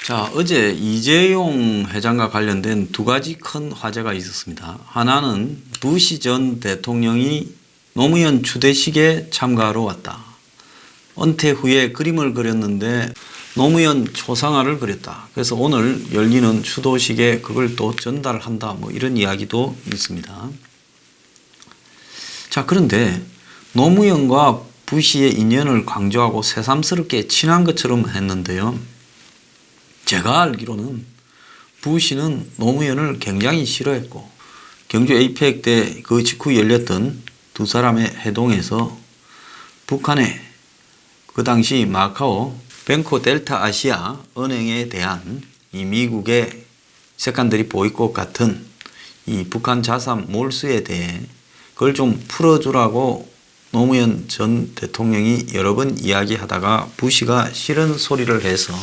자, 어제 이재용 회장과 관련된 두 가지 큰 화제가 있었습니다. 하나는 부시 전 대통령이 노무현 추대식에 참가하러 왔다. 은퇴 후에 그림을 그렸는데 노무현 초상화를 그렸다. 그래서 오늘 열리는 추도식에 그걸 또 전달한다. 뭐 이런 이야기도 있습니다. 자, 그런데 노무현과 부시의 인연을 강조하고 새삼스럽게 친한 것처럼 했는데요. 제가 알기로는 부시는 노무현을 굉장히 싫어했고 경주 에이펙 때 그 직후 열렸던 두 사람의 회동에서 북한의 그 당시 마카오 뱅코 델타 아시아 은행에 대한 이 미국의 색깔들이 보이콧 같은 이 북한 자산 몰수에 대해 그걸 좀 풀어주라고 노무현 전 대통령이 여러 번 이야기하다가 부시가 싫은 소리를 해서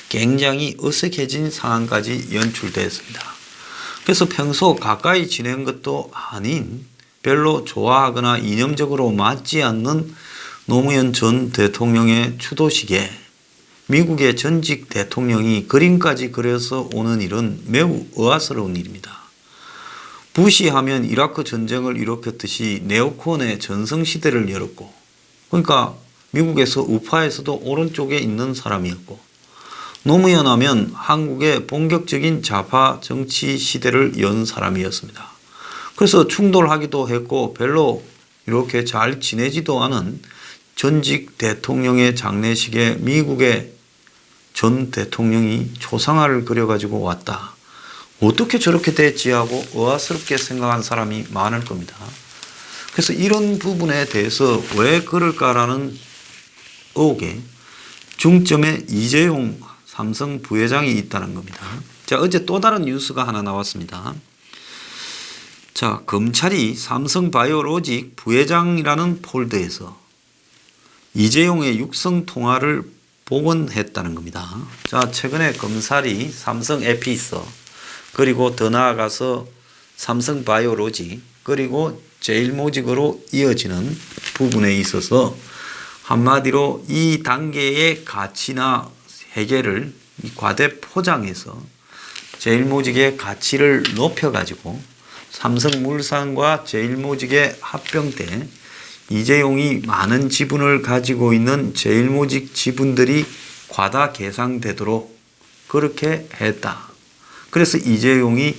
굉장히 어색해진 상황까지 연출됐습니다. 그래서 평소 가까이 지낸 것도 아닌 별로 좋아하거나 이념적으로 맞지 않는 노무현 전 대통령의 추도식에 미국의 전직 대통령이 그림까지 그려서 오는 일은 매우 의아스러운 일입니다. 부시 하면 이라크 전쟁을 일으켰듯이 네오콘의 전성시대를 열었고, 그러니까 미국에서 우파에서도 오른쪽에 있는 사람이었고, 노무현 하면 한국의 본격적인 좌파 정치 시대를 연 사람이었습니다. 그래서 충돌하기도 했고 별로 이렇게 잘 지내지도 않은 전직 대통령의 장례식에 미국의 전 대통령이 초상화를 그려가지고 왔다. 어떻게 저렇게 됐지 하고 의아스럽게 생각한 사람이 많을 겁니다. 그래서 이런 부분에 대해서 왜 그럴까라는 의혹에 중점에 이재용 삼성 부회장이 있다는 겁니다. 자, 어제 또 다른 뉴스가 하나 나왔습니다. 자, 검찰이 삼성바이오로직 부회장이라는 폴더에서 이재용의 육성 통화를 복원했다는 겁니다. 자, 최근에 검찰이 삼성 에피서 그리고 더 나아가서 삼성바이오로직 그리고 제일모직으로 이어지는 부분에 있어서 한마디로 이 단계의 가치나 해결을 과대 포장해서 제일모직의 가치를 높여가지고 삼성물산과 제일모직의 합병 때 이재용이 많은 지분을 가지고 있는 제일모직 지분들이 과다 계상되도록 그렇게 했다. 그래서 이재용이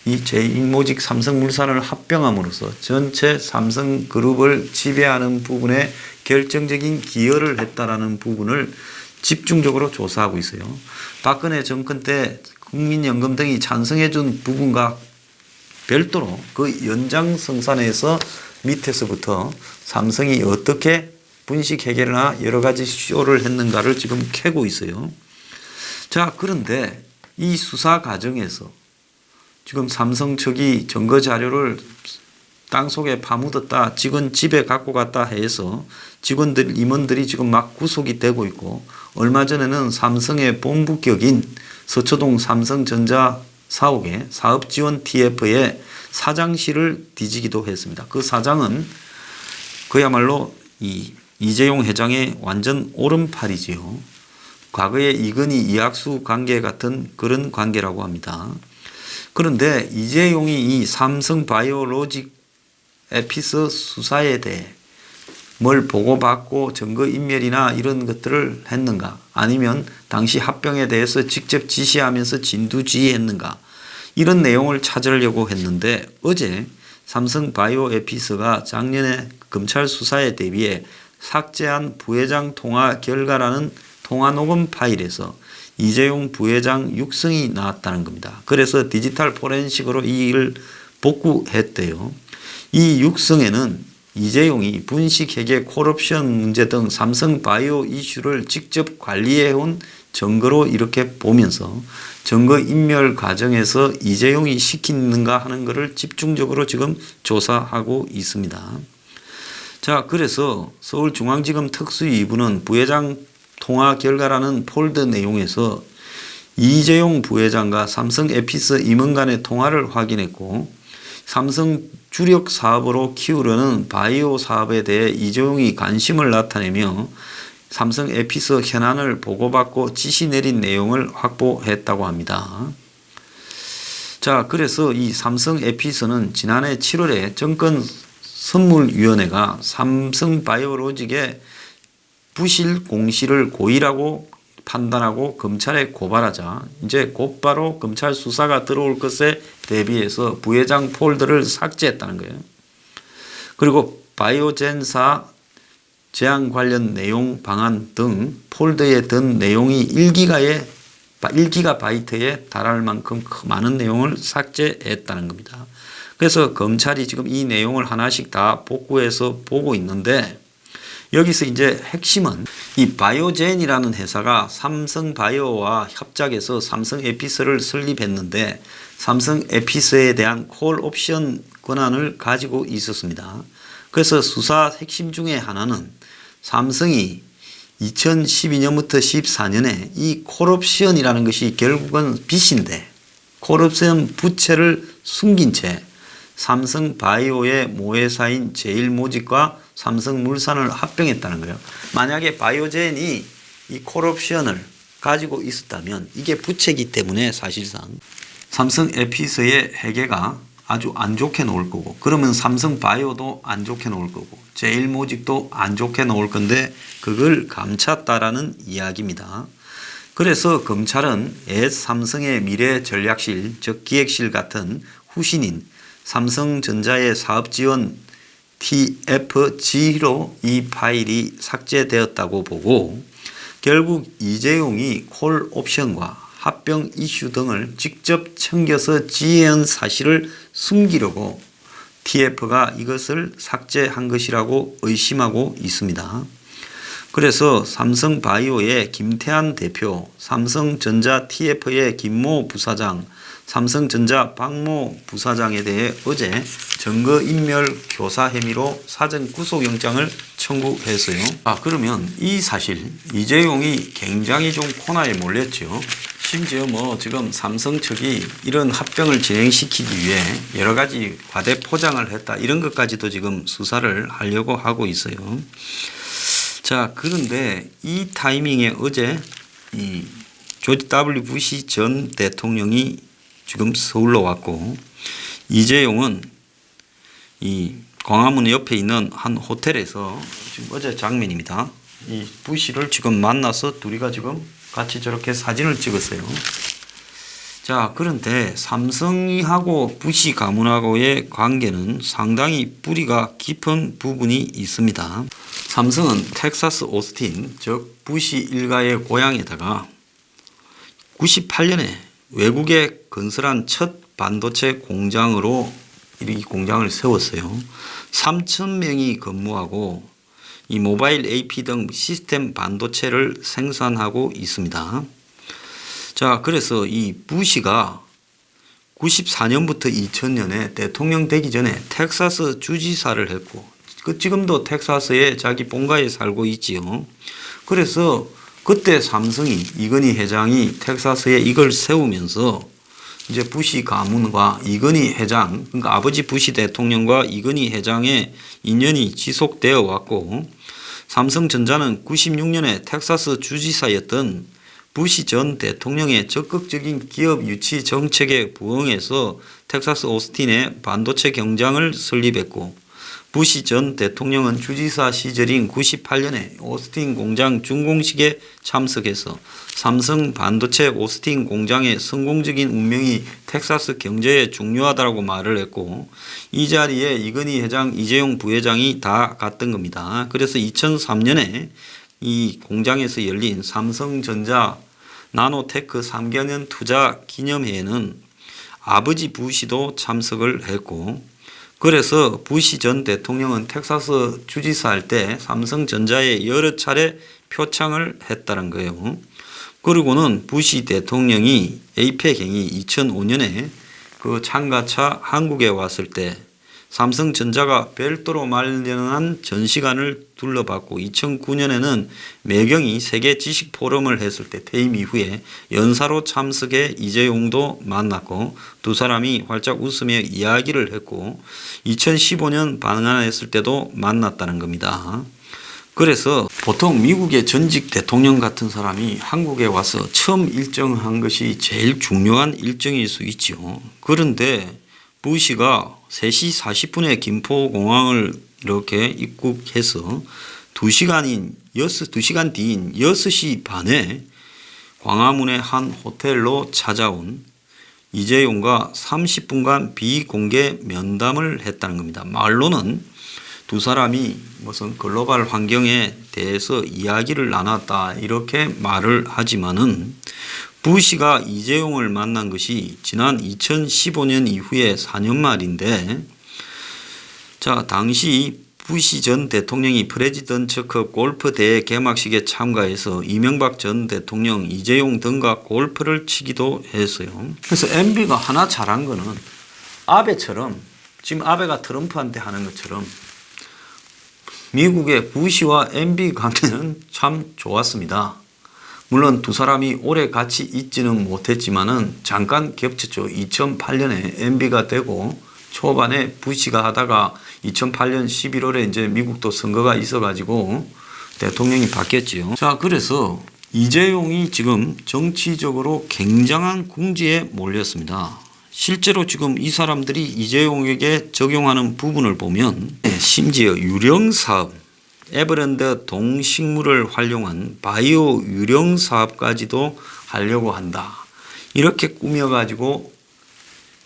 이 제일모직 삼성물산을 합병함으로써 전체 삼성그룹을 지배하는 부분에 결정적인 기여를 했다라는 부분을 집중적으로 조사하고 있어요. 박근혜 정권 때 국민연금 등이 찬성해 준 부분과 별도로 그 연장성산에서 밑에서부터 삼성이 어떻게 분식 해결이나 여러 가지 쇼를 했는가를 지금 캐고 있어요. 자, 그런데 이 수사 과정에서 지금 삼성 측이 증거 자료를 땅속에 파묻었다, 직원 집에 갖고 갔다 해서 직원들, 임원들이 지금 막 구속이 되고 있고, 얼마 전에는 삼성의 본부격인 서초동 삼성전자 사옥의 사업지원 TF의 사장실을 뒤지기도 했습니다. 그 사장은 그야말로 이재용 회장의 완전 오른팔이지요. 과거의 이건희 이학수 관계 같은 그런 관계라고 합니다. 그런데 이재용이 이 삼성바이오로직 에피스 수사에 대해 뭘 보고받고 증거인멸이나 이런 것들을 했는가, 아니면 당시 합병에 대해서 직접 지시하면서 진두지휘했는가, 이런 내용을 찾으려고 했는데 어제 삼성바이오에피스가 작년에 검찰 수사에 대비해 삭제한 부회장 통화 결과라는 통화녹음 파일에서 이재용 부회장 육성이 나왔다는 겁니다. 그래서 디지털 포렌식으로 이 일을 복구했대요. 이 육성에는 이재용이 분식회계 콜옵션 문제 등 삼성바이오 이슈를 직접 관리해온 증거로 이렇게 보면서 증거인멸 과정에서 이재용이 시키는가 하는 것을 집중적으로 지금 조사하고 있습니다. 자, 그래서 서울중앙지검 특수위 2부는 부회장 통화 결과라는 폴더 내용에서 이재용 부회장과 삼성 에피스 임원 간의 통화를 확인했고, 삼성 주력 사업으로 키우려는 바이오 사업에 대해 이재용이 관심을 나타내며 삼성 에피스 현안을 보고받고 지시 내린 내용을 확보했다고 합니다. 자, 그래서 이 삼성 에피스는 지난해 7월에 정권선물위원회가 삼성바이오로직의 부실 공시를 고의라고 판단하고 검찰에 고발하자 이제 곧바로 검찰 수사가 들어올 것에 대비해서 부회장 폴더를 삭제했다는 거예요. 그리고 바이오젠사 제안 관련 내용 방안 등 폴더에 든 내용이 1기가바이트에 달할 만큼 많은 내용을 삭제했다는 겁니다. 그래서 검찰이 지금 이 내용을 하나씩 다 복구해서 보고 있는데 여기서 이제 핵심은 이 바이오젠이라는 회사가 삼성바이오와 협작해서 삼성 에피스를 설립했는데 삼성 에피스에 대한 콜 옵션 권한을 가지고 있었습니다. 그래서 수사 핵심 중에 하나는 삼성이 2012년부터 14년에 이 콜옵션이라는 것이 결국은 빚인데 콜옵션 부채를 숨긴 채 삼성바이오의 모회사인 제일모직과 삼성물산을 합병했다는 거예요. 만약에 바이오젠이 이 콜옵션을 가지고 있었다면 이게 부채이기 때문에 사실상 삼성 에피스의 회계가 아주 안 좋게 나올 거고 그러면 삼성바이오도 안 좋게 나올 거고 제일모직도 안 좋게 나올 건데 그걸 감췄다라는 이야기입니다. 그래서 검찰은 옛 삼성의 미래전략실 즉 기획실 같은 후신인 삼성전자의 사업지원 TFG로 이 파일이 삭제되었다고 보고 결국 이재용이 콜 옵션과 합병 이슈 등을 직접 챙겨서 지혜한 사실을 숨기려고 TF가 이것을 삭제한 것이라고 의심하고 있습니다. 그래서 삼성바이오의 김태한 대표, 삼성전자 TF의 김모 부사장, 삼성전자 박모 부사장에 대해 어제 증거인멸 교사 혐의로 사전 구속영장을 청구했어요. 그러면 이 사실 이재용이 굉장히 좀 코너에 몰렸죠. 심지어 지금 삼성 측이 이런 합병을 진행시키기 위해 여러 가지 과대 포장을 했다 이런 것까지도 지금 수사를 하려고 하고 있어요. 자, 그런데 이 타이밍에 어제 이 조지 W 부시 전 대통령이 지금 서울로 왔고 이재용은 이 광화문 옆에 있는 한 호텔에서 지금 어제 장면입니다. 이 부시를 지금 만나서 둘이가 지금 같이 저렇게 사진을 찍었어요. 자, 그런데 삼성하고 부시 가문하고의 관계는 상당히 뿌리가 깊은 부분이 있습니다. 삼성은 텍사스 오스틴 즉 부시 일가의 고향에다가 98년에 외국에 건설한 첫 반도체 공장으로 이 공장을 세웠어요. 3,000명이 근무하고 이 모바일 AP 등 시스템 반도체를 생산하고 있습니다. 자, 그래서 이 부시가 94년부터 2000년에 대통령 되기 전에 텍사스 주지사를 했고 지금도 텍사스에 자기 본가에 살고 있지요. 그래서 그때 삼성이 이건희 회장이 텍사스에 이걸 세우면서 이제 부시 가문과 이건희 회장, 그러니까 아버지 부시 대통령과 이건희 회장의 인연이 지속되어 왔고 삼성전자는 96년에 텍사스 주지사였던 부시 전 대통령의 적극적인 기업 유치 정책에 부응해서 텍사스 오스틴에 반도체 공장을 설립했고 부시 전 대통령은 주지사 시절인 98년에 오스틴 공장 준공식에 참석해서 삼성 반도체 오스틴 공장의 성공적인 운명이 텍사스 경제에 중요하다고 말을 했고 이 자리에 이건희 회장, 이재용 부회장이 다 갔던 겁니다. 그래서 2003년에 이 공장에서 열린 삼성전자 나노테크 3개년 투자 기념회에는 아버지 부시도 참석을 했고 그래서 부시 전 대통령은 텍사스 주지사 할 때 삼성전자에 여러 차례 표창을 했다는 거예요. 그리고는 부시 대통령이 에이펙행이 2005년에 그 참가차 한국에 왔을 때 삼성전자가 별도로 마련한 전시관을 둘러봤고 2009년에는 매경이 세계 지식 포럼을 했을 때 퇴임 이후에 연사로 참석해 이재용도 만났고 두 사람이 활짝 웃으며 이야기를 했고 2015년 방한했을 때도 만났다는 겁니다. 그래서 보통 미국의 전직 대통령 같은 사람이 한국에 와서 처음 일정한 것이 제일 중요한 일정일 수 있죠. 그런데 부시가 3시 40분에 김포공항을 이렇게 입국해서 2시간 뒤인 6시 반에 광화문의 한 호텔로 찾아온 이재용과 30분간 비공개 면담을 했다는 겁니다. 말로는 두 사람이 무슨 글로벌 환경에 대해서 이야기를 나눴다 이렇게 말을 하지만은 부시가 이재용을 만난 것이 지난 2015년 이후에 4년 말인데, 자, 당시 부시 전 대통령이 프레지던트컵 골프 대회 개막식에 참가해서 이명박 전 대통령, 이재용 등과 골프를 치기도 했어요. 그래서 MB가 하나 잘한 거는 아베처럼, 지금 아베가 트럼프한테 하는 것처럼 미국의 부시와 MB 관계는 참 좋았습니다. 물론 두 사람이 오래 같이 있지는 못했지만은 잠깐 겹쳤죠. 2008년에 MB가 되고 초반에 부시가 하다가 2008년 11월에 이제 미국도 선거가 있어가지고 대통령이 바뀌었지요. 자, 그래서 이재용이 지금 정치적으로 굉장한 궁지에 몰렸습니다. 실제로 지금 이 사람들이 이재용에게 적용하는 부분을 보면 심지어 유령사업, 에버랜드 동식물을 활용한 바이오 유령사업까지도 하려고 한다. 이렇게 꾸며가지고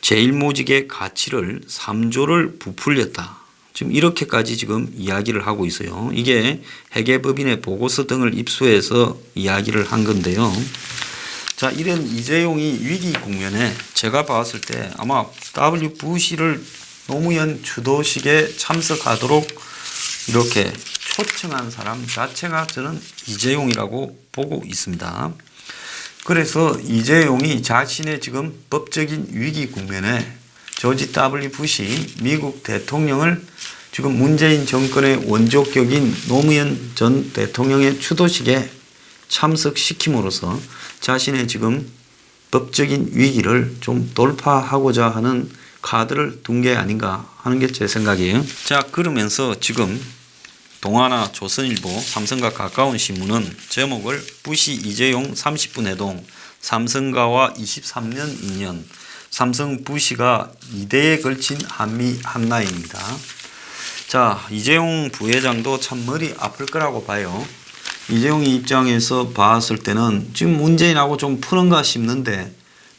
제일모직의 가치를 3조를 부풀렸다. 지금 이렇게까지 지금 이야기를 하고 있어요. 이게 회계법인의 보고서 등을 입수해서 이야기를 한 건데요. 자, 이런 이재용이 위기 국면에 제가 봤을 때 아마 W 부시를 노무현 주도식에 참석하도록 이렇게 초청한 사람 자체가 저는 이재용이라고 보고 있습니다. 그래서 이재용이 자신의 지금 법적인 위기 국면에 조지 W 부시 미국 대통령을 지금 문재인 정권의 원조격인 노무현 전 대통령의 추도식에 참석시킴으로써 자신의 지금 법적인 위기를 좀 돌파하고자 하는 카드를 둔 게 아닌가 하는 게 제 생각이에요. 자, 그러면서 지금 동아나 조선일보 삼성과 가까운 신문은 제목을 부시 이재용 30분 회동 삼성가와 23년 인연 삼성 부시가 2대에 걸친 한미 한라인입니다. 자, 이재용 부회장도 참 머리 아플 거라고 봐요. 이재용이 입장에서 봤을 때는 지금 문재인하고 좀 푸는가 싶는데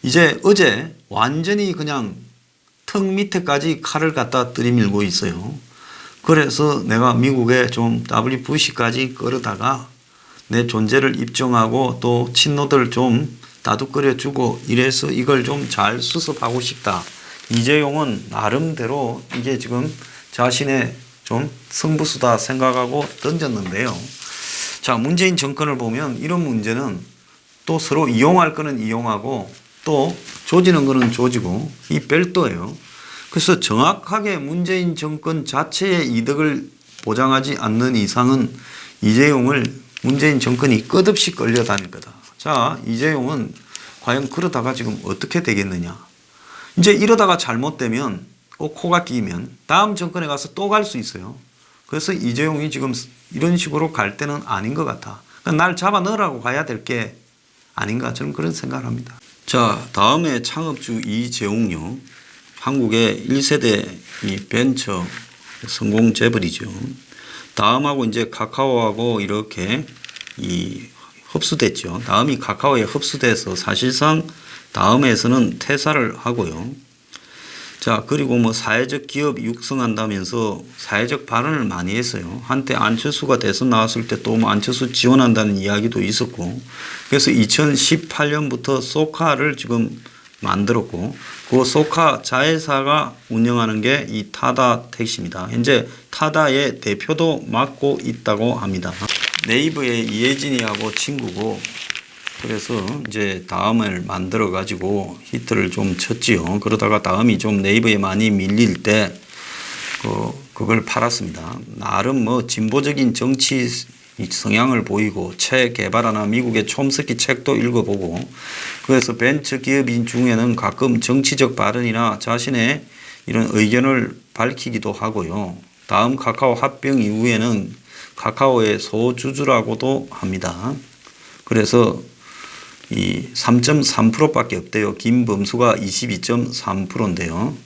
이제 어제 완전히 그냥 턱 밑에까지 칼을 갖다 들이밀고 있어요. 그래서 내가 미국에 좀 W 부시까지 끌어다가 내 존재를 입증하고 또 친노들 좀 다독거려주고 이래서 이걸 좀 잘 수습하고 싶다. 이재용은 나름대로 이게 지금 자신의 좀 승부수다 생각하고 던졌는데요. 자, 문재인 정권을 보면 이런 문제는 또 서로 이용할 거는 이용하고 또 조지는 거는 조지고 이 별도예요. 그래서 정확하게 문재인 정권 자체의 이득을 보장하지 않는 이상은 이재용을 문재인 정권이 끝없이 끌려다닐 거다. 자, 이재용은 과연 그러다가 지금 어떻게 되겠느냐. 이제 이러다가 잘못되면 꼭 코가 끼면 다음 정권에 가서 또 갈 수 있어요. 그래서 이재용이 지금 이런 식으로 갈 때는 아닌 것 같아. 그러니까 날 잡아 넣으라고 가야 될 게 아닌가 저는 그런 생각을 합니다. 자, 다음에 창업주 이재용요. 한국의 1세대 이 벤처 성공 재벌이죠. 다음하고 이제 카카오하고 이렇게 이 흡수됐죠. 다음이 카카오에 흡수돼서 사실상 다음에서는 퇴사를 하고요. 자, 그리고 뭐 사회적 기업 육성한다면서 사회적 발언을 많이 했어요. 한때 안철수가 대선 나왔을 때 또 뭐 안철수 지원한다는 이야기도 있었고, 그래서 2018년부터 소카를 지금 만들었고, 그 소카 자회사가 운영하는 게 이 타다 택시입니다. 현재 타다의 대표도 맡고 있다고 합니다. 네이버의 이혜진이하고 친구고, 그래서 이제 다음을 만들어 가지고 히트를 좀 쳤지요. 그러다가 다음이 좀 네이버에 많이 밀릴 때 그걸 팔았습니다. 나름 뭐 진보적인 정치 성향을 보이고 책 개발하나 미국의 촘스키 책도 읽어보고, 그래서 벤처 기업인 중에는 가끔 정치적 발언이나 자신의 이런 의견을 밝히기도 하고요. 다음 카카오 합병 이후에는 카카오의 소주주라고도 합니다. 그래서 이 3.3%밖에 없대요. 김범수가 22.3%인데요.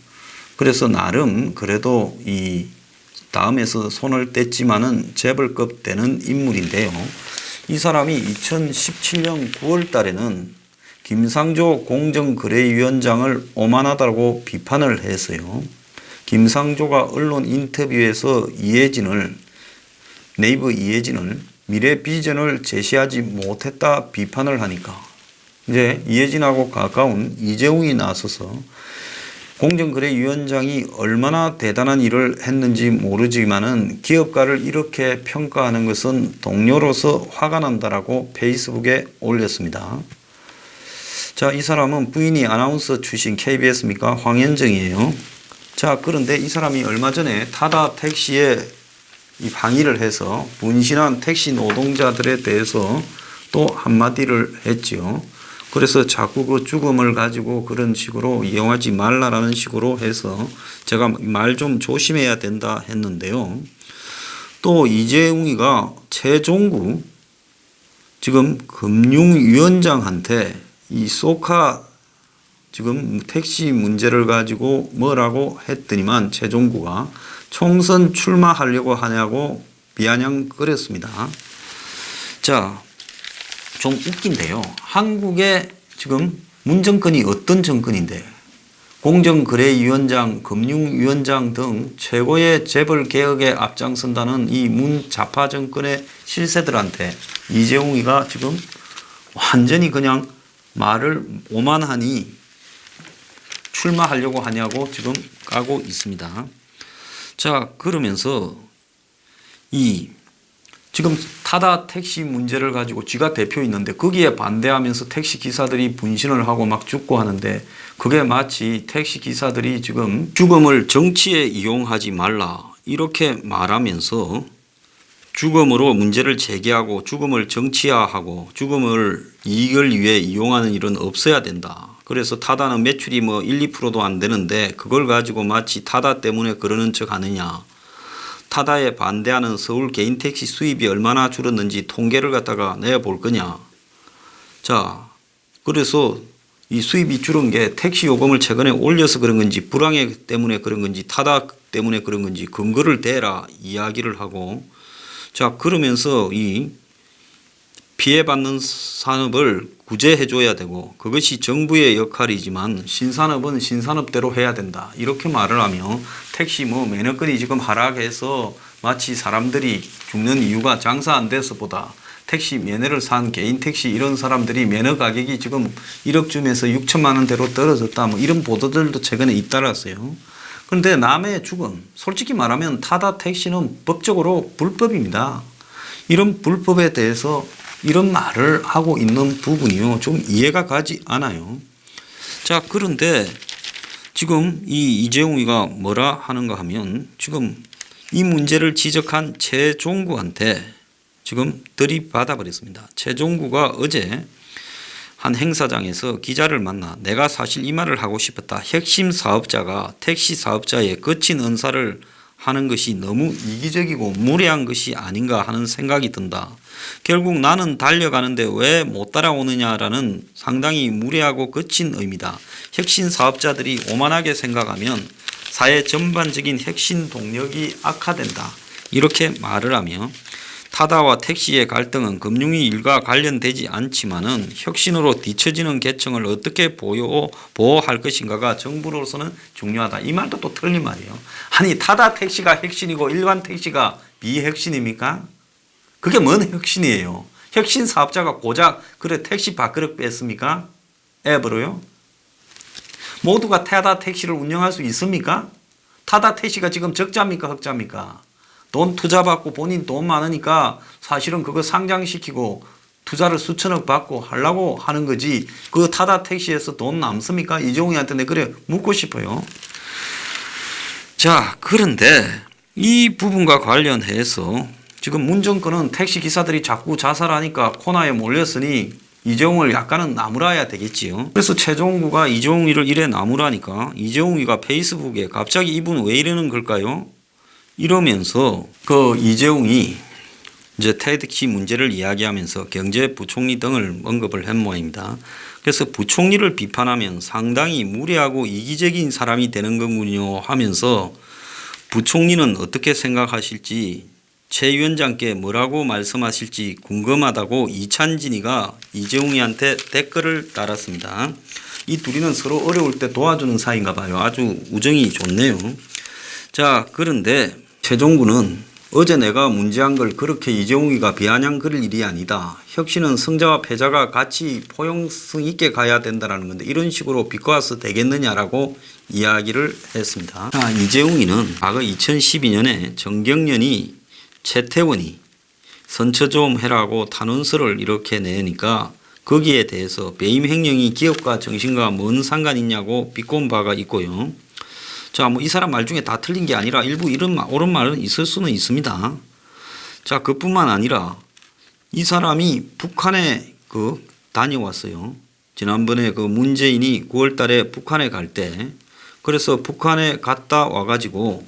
그래서 나름 그래도 이 다음에서 손을 뗐지만은 재벌급 되는 인물인데요. 이 사람이 2017년 9월 달에는 김상조 공정거래위원장을 오만하다고 비판을 했어요. 김상조가 언론 인터뷰에서 네이버 이해진을 미래 비전을 제시하지 못했다 비판을 하니까 이제 이해진하고 가까운 이재웅이 나서서 공정거래위원장이 얼마나 대단한 일을 했는지 모르지만은 기업가를 이렇게 평가하는 것은 동료로서 화가 난다라고 페이스북에 올렸습니다. 자, 이 사람은 부인이 아나운서 출신 KBS입니까? 황현정이에요. 자, 그런데 이 사람이 얼마 전에 타다 택시에 이 항의를 해서 분신한 택시 노동자들에 대해서 또 한마디를 했지요. 그래서 자꾸 그 죽음을 가지고 그런 식으로 이용하지 말라라는 식으로 해서 제가 말 좀 조심해야 된다 했는데요. 또 이재웅이가 최종구 지금 금융위원장한테 이 소카 지금 택시 문제를 가지고 뭐라고 했더니만 최종구가 총선 출마하려고 하냐고 비아냥거렸습니다. 자, 좀 웃긴데요. 한국의 지금 문정권이 어떤 정권인데 공정거래위원장, 금융위원장 등 최고의 재벌 개혁에 앞장선다는 이 문좌파 정권의 실세들한테 이재웅이가 지금 완전히 그냥 말을 오만하니 출마하려고 하냐고 지금 까고 있습니다. 자, 그러면서 이 지금 타다 택시 문제를 가지고 쥐가 대표 있는데 거기에 반대하면서 택시 기사들이 분신을 하고 막 죽고 하는데 그게 마치 택시 기사들이 지금 죽음을 정치에 이용하지 말라 이렇게 말하면서 죽음으로 문제를 제기하고 죽음을 정치화하고 죽음을 이익을 위해 이용하는 일은 없어야 된다. 그래서 타다는 매출이 뭐 1, 2%도 안 되는데 그걸 가지고 마치 타다 때문에 그러는 척 하느냐. 타다에 반대하는 서울 개인 택시 수입이 얼마나 줄었는지 통계를 갖다가 내볼 거냐. 자, 그래서 이 수입이 줄은 게 택시 요금을 최근에 올려서 그런 건지 불황에 때문에 그런 건지 타다 때문에 그런 건지 근거를 대라 이야기를 하고 자, 그러면서 이 피해받는 산업을 구제해 줘야 되고 그것이 정부의 역할이지만 신산업은 신산업대로 해야 된다. 이렇게 말을 하며 택시 뭐 면허권이 지금 하락해서 마치 사람들이 죽는 이유가 장사 안 돼서보다 택시 면허를 산 개인 택시 이런 사람들이 면허 가격이 지금 1억쯤에서 6천만 원대로 떨어졌다. 뭐 이런 보도들도 최근에 잇따랐어요. 그런데 남의 죽음, 솔직히 말하면 타다 택시는 법적으로 불법입니다. 이런 불법에 대해서 이런 말을 하고 있는 부분이요. 좀 이해가 가지 않아요. 자, 그런데 지금 이 이재웅이가 뭐라 하는가 하면 지금 이 문제를 지적한 최종구한테 지금 들이받아 버렸습니다. 최종구가 어제 한 행사장에서 기자를 만나 내가 사실 이 말을 하고 싶었다. 핵심 사업자가 택시 사업자의 거친 언사를 하는 것이 너무 이기적이고 무례한 것이 아닌가 하는 생각이 든다. 결국 나는 달려가는데 왜 못 따라오느냐라는 상당히 무례하고 거친 의미다. 혁신 사업자들이 오만하게 생각하면 사회 전반적인 혁신 동력이 악화된다. 이렇게 말을 하며 타다와 택시의 갈등은 금융위 일과 관련되지 않지만은 혁신으로 뒤처지는 계층을 어떻게 보호할 것인가가 정부로서는 중요하다. 이 말도 또 틀린 말이에요. 아니 타다 택시가 혁신이고 일반 택시가 비혁신입니까? 그게 뭔 혁신이에요? 혁신 사업자가 고작 그래 택시 밥그릇 뺐습니까? 앱으로요? 모두가 타다 택시를 운영할 수 있습니까? 타다 택시가 지금 적자입니까? 흑자입니까? 돈 투자받고 본인 돈 많으니까 사실은 그거 상장시키고 투자를 수천억 받고 하려고 하는 거지 그 타다 택시에서 돈 남습니까? 이종희한테 내가 그래 묻고 싶어요. 자, 그런데 이 부분과 관련해서 지금 문정권은 택시 기사들이 자꾸 자살하니까 코너에 몰렸으니 이재용을 약간은 나무라야 되겠지요. 그래서 최종구가 이재용이를 이래 나무라니까 이재용이가 페이스북에 갑자기 이분 왜 이러는 걸까요? 이러면서 그 이재용이 이제 택시 문제를 이야기하면서 경제부총리 등을 언급을 한 모양입니다. 그래서 부총리를 비판하면 상당히 무례하고 이기적인 사람이 되는 거군요 하면서 부총리는 어떻게 생각하실지 최 위원장께 뭐라고 말씀하실지 궁금하다고 이찬진이가 이재용이한테 댓글을 달았습니다. 이 둘이는 서로 어려울 때 도와주는 사이인가 봐요. 아주 우정이 좋네요. 자, 그런데 최종구는 어제 내가 문제한 걸 그렇게 이재용이가 비아냥 그릴 일이 아니다. 혁신은 승자와 패자가 같이 포용성 있게 가야 된다는 건데 이런 식으로 비꼬아서 되겠느냐라고 이야기를 했습니다. 자, 이재용이는 과거 2012년에 정경련이 최태원이 선처 좀 해라고 탄원서를 이렇게 내니까 거기에 대해서 배임 횡령이 기업과 정신과 뭔 상관이 있냐고 비꼰 바가 있고요. 자, 뭐 이 사람 말 중에 다 틀린 게 아니라 일부 이런 옳은 말은 있을 수는 있습니다. 자, 그뿐만 아니라 이 사람이 북한에 다녀왔어요. 지난번에 문재인이 9월 달에 북한에 갈 때 그래서 북한에 갔다 와가지고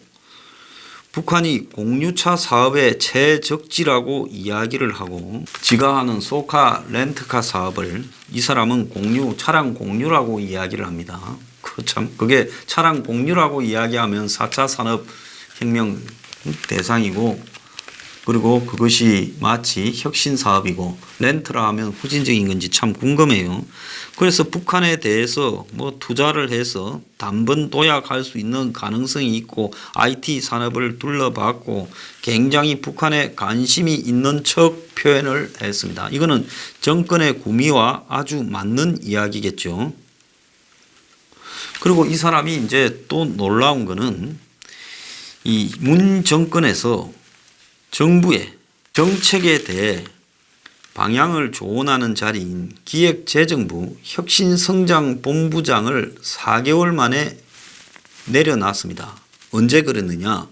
북한이 공유차 사업의 최적지라고 이야기를 하고 지가 하는 소카 렌트카 사업을 이 사람은 차량 공유라고 이야기를 합니다. 그게 차량 공유라고 이야기하면 4차 산업혁명 대상이고 그리고 그것이 마치 혁신 사업이고 렌트라 하면 후진적인 건지 참 궁금해요. 그래서 북한에 대해서 뭐 투자를 해서 단번 도약할 수 있는 가능성이 있고 IT 산업을 둘러봤고 굉장히 북한에 관심이 있는 척 표현을 했습니다. 이거는 정권의 구미와 아주 맞는 이야기겠죠. 그리고 이 사람이 이제 또 놀라운 거는 이 문 정권에서 정부의 정책에 대해 방향을 조언하는 자리인 기획재정부 혁신성장본부장을 4개월 만에 내려놨습니다. 언제 그랬느냐?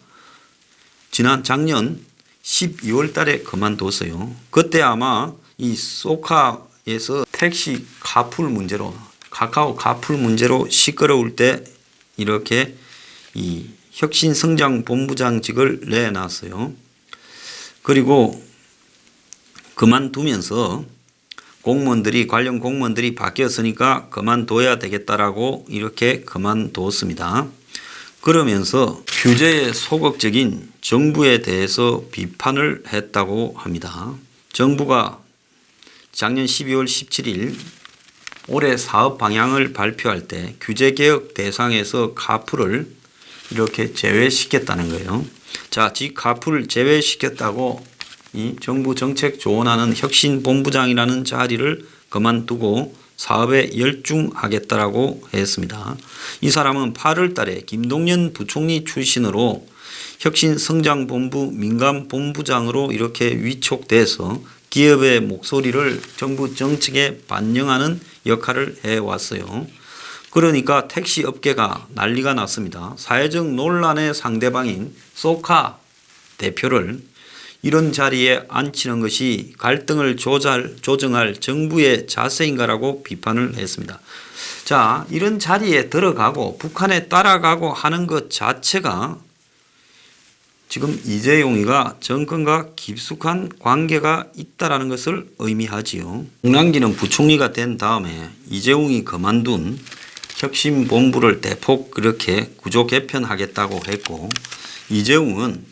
작년 12월 달에 그만뒀어요. 그때 아마 이 소카에서 택시 카풀 문제로 카카오 카풀 문제로 시끄러울 때 이렇게 이 혁신성장본부장직을 내놨어요. 그리고 그만두면서 관련 공무원들이 바뀌었으니까 그만둬야 되겠다라고 이렇게 그만뒀습니다. 그러면서 규제에 소극적인 정부에 대해서 비판을 했다고 합니다. 정부가 작년 12월 17일 올해 사업 방향을 발표할 때 규제개혁 대상에서 카풀을 이렇게 제외시켰다는 거예요. 자, 카풀을 제외시켰다고 이 정부 정책 조언하는 혁신본부장이라는 자리를 그만두고 사업에 열중하겠다라고 했습니다. 이 사람은 8월 달에 김동연 부총리 출신으로 혁신성장본부 민간본부장으로 이렇게 위촉돼서 기업의 목소리를 정부 정책에 반영하는 역할을 해왔어요. 그러니까 택시 업계가 난리가 났습니다. 사회적 논란의 상대방인 소카 대표를 이런 자리에 앉히는 것이 갈등을 조정할 정부의 자세인가라고 비판을 했습니다. 자, 이런 자리에 들어가고 북한에 따라가고 하는 것 자체가 지금 이재용이가 정권과 깊숙한 관계가 있다라는 것을 의미하지요. 홍남기는 부총리가 된 다음에 이재용이 그만둔 혁신본부를 대폭 그렇게 구조 개편하겠다고 했고 이재용은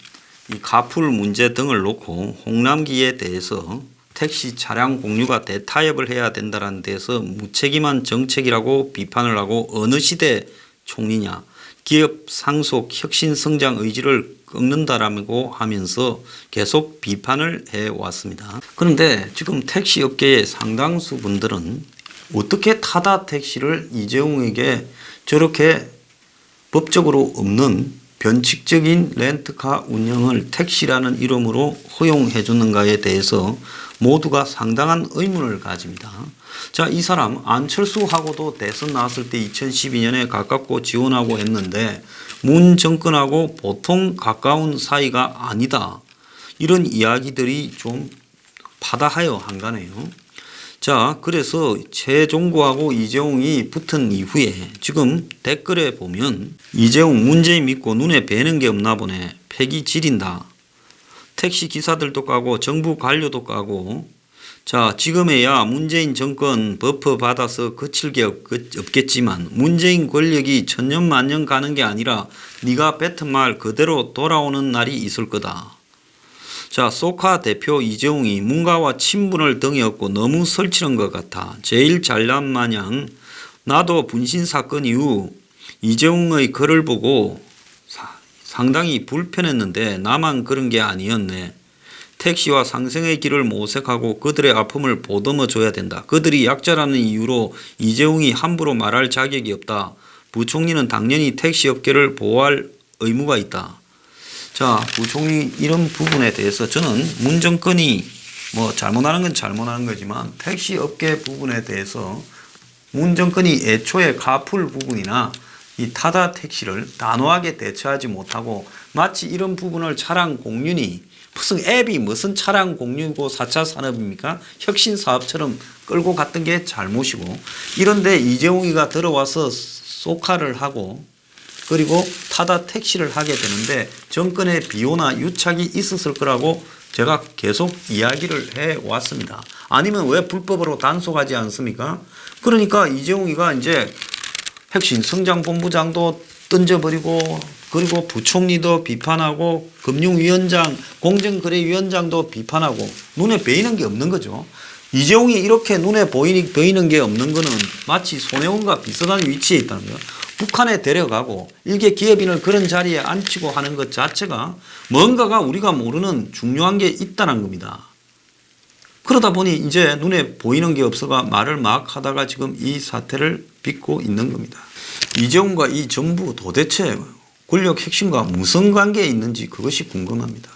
이 카풀 문제 등을 놓고 홍남기에 대해서 택시 차량 공유가 대타협을 해야 된다는 데서 무책임한 정책이라고 비판을 하고 어느 시대 총리냐 기업 상속 혁신 성장 의지를 꺾는다라고 하면서 계속 비판을 해왔습니다. 그런데 지금 택시 업계의 상당수 분들은 어떻게 타다 택시를 이재용에게 저렇게 법적으로 없는 변칙적인 렌트카 운영을 택시라는 이름으로 허용해 주는가에 대해서 모두가 상당한 의문을 가집니다. 자, 이 사람 안철수하고도 대선 나왔을 때 2012년에 가깝고 지원하고 했는데 문 정권하고 보통 가까운 사이가 아니다. 이런 이야기들이 좀 파다하여 한가네요. 자, 그래서 최종구하고 이재용이 붙은 이후에 지금 댓글에 보면 이재용 문재인 믿고 눈에 뵈는 게 없나 보네. 패기 지린다. 택시 기사들도 까고 정부 관료도 까고 자 지금에야 문재인 정권 버프 받아서 거칠 게 없겠지만 문재인 권력이 천년만년 가는 게 아니라 네가 뱉은 말 그대로 돌아오는 날이 있을 거다. 자 소카 대표 이재용이 문가와 친분을 등에 업고 너무 설치는 것 같아 제일 잘난 마냥 나도 분신 사건 이후 이재용의 글을 보고 상당히 불편했는데 나만 그런 게 아니었네. 택시와 상생의 길을 모색하고 그들의 아픔을 보듬어 줘야 된다. 그들이 약자라는 이유로 이재용이 함부로 말할 자격이 없다. 부총리는 당연히 택시업계를 보호할 의무가 있다. 자, 부총리 이런 부분에 대해서 저는 문 정권이 뭐 잘못하는 건 잘못하는 거지만 택시업계 부분에 대해서 문 정권이 애초에 카풀 부분이나 이 타다 택시를 단호하게 대처하지 못하고 마치 이런 부분을 차량 공윤이 무슨 앱이 무슨 차량 공유고 4차 산업입니까? 혁신 사업처럼 끌고 갔던 게 잘못이고 이런데 이재용이가 들어와서 소카를 하고 그리고 타다 택시를 하게 되는데 정권의 비호나 유착이 있었을 거라고 제가 계속 이야기를 해왔습니다. 아니면 왜 불법으로 단속하지 않습니까? 그러니까 이재용이가 이제 혁신 성장본부장도 던져버리고 그리고 부총리도 비판하고 금융위원장 공정거래위원장도 비판하고 눈에 보이는 게 없는 거죠. 이재용이 이렇게 눈에 보이는 게 없는 거는 마치 손혜원과 비슷한 위치에 있다는 거예요. 북한에 데려가고 일개 기업인을 그런 자리에 앉히고 하는 것 자체가 뭔가가 우리가 모르는 중요한 게 있다는 겁니다. 그러다 보니 이제 눈에 보이는 게 없어가 말을 막 하다가 지금 이 사태를 빚고 있는 겁니다. 이재용과 이 정부 도대체 권력 핵심과 무슨 관계에 있는지 그것이 궁금합니다.